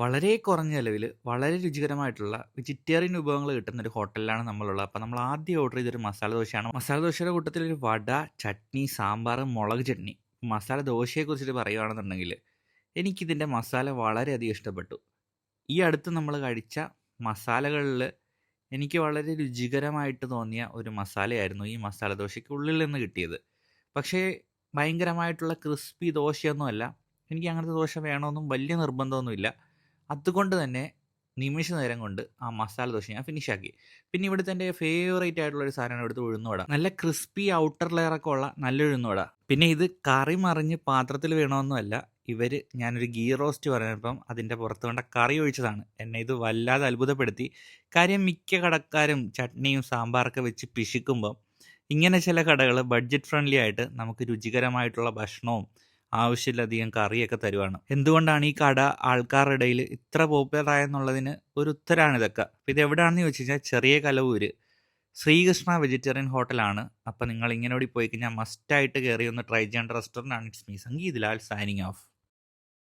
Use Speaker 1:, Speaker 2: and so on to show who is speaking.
Speaker 1: വളരെ കുറഞ്ഞ ചെലവില് വളരെ രുചികരമായിട്ടുള്ള വെജിറ്റേറിയൻ വിഭവങ്ങൾ കിട്ടുന്ന ഒരു ഹോട്ടലിലാണ് നമ്മളുള്ളത്. അപ്പോൾ നമ്മൾ ആദ്യം ഓർഡർ ചെയ്തൊരു മസാല ദോശയാണ്. മസാല ദോശയുടെ കൂട്ടത്തിൽ ഒരു വട, ചട്നി, സാമ്പാർ, മുളക് ചട്നി. മസാല ദോശയെക്കുറിച്ചിട്ട് പറയുകയാണെന്നുണ്ടെങ്കിൽ എനിക്കിതിൻ്റെ മസാല വളരെയധികം ഇഷ്ടപ്പെട്ടു. ഈ അടുത്ത് നമ്മൾ കഴിച്ച മസാലകളിൽ എനിക്ക് വളരെ രുചികരമായിട്ട് തോന്നിയ ഒരു മസാലയായിരുന്നു ഈ മസാല ദോശയ്ക്ക് ഉള്ളിൽ നിന്ന് കിട്ടിയത്. പക്ഷേ ഭയങ്കരമായിട്ടുള്ള ക്രിസ്പി ദോശയൊന്നുമല്ല. എനിക്ക് അങ്ങനത്തെ ദോശ വേണമെന്നും വലിയ നിർബന്ധമൊന്നുമില്ല. അതുകൊണ്ട് തന്നെ നിമിഷ നേരം കൊണ്ട് ആ മസാല ദോശ ഞാൻ ഫിനിഷാക്കി. പിന്നെ ഇവിടുത്തെ എൻ്റെ ഫേവറേറ്റ് ആയിട്ടുള്ള ഒരു സാധനമാണ് ഇവിടുത്തെ ഉഴുന്നുവട. നല്ല ക്രിസ്പി ഔട്ടർ ലെയറൊക്കെ ഉള്ള നല്ല ഉഴുന്നുവട. പിന്നെ ഇത് കറി മറിഞ്ഞ് പാത്രത്തിൽ വീണതൊന്നുമല്ല. ഞാനൊരു ഗീ റോസ്റ്റ് പറഞ്ഞപ്പം അതിൻ്റെ പുറത്ത് കൊണ്ട കറി ഒഴിച്ചതാണ്. എന്നെ ഇത് വല്ലാതെ അത്ഭുതപ്പെടുത്തി. കാര്യം മിക്ക കടക്കാരും ചട്നിയും സാമ്പാറൊക്കെ വെച്ച് പിശിക്കുമ്പം ഇങ്ങനെ ചില കടകൾ ബഡ്ജറ്റ് ഫ്രണ്ട്ലി ആയിട്ട് നമുക്ക് രുചികരമായിട്ടുള്ള ഭക്ഷണവും ആവശ്യത്തിലധികം കറിയൊക്കെ തരുവാണ്. എന്തുകൊണ്ടാണ് ഈ കട ആൾക്കാരുടെ ഇടയിൽ ഇത്ര പോപ്പുലർ ആയെന്നുള്ളതിന് ഒരു ഉത്തരാണ് ഇതൊക്കെ. അപ്പോൾ ഇത് എവിടെയാണെന്ന് ചോദിച്ചു കഴിഞ്ഞാൽ ചെറിയ കലവൂര് ശ്രീകൃഷ്ണ വെജിറ്റേറിയൻ ഹോട്ടലാണ്. അപ്പോൾ നിങ്ങൾ ഇങ്ങനെ കൂടി പോയി കഴിഞ്ഞാൽ മസ്റ്റായിട്ട് കയറി ഒന്ന് ട്രൈ ചെയ്യേണ്ട റെസ്റ്റോറൻ്റ് ആണ്. It's me Sangeeth Lal signing of.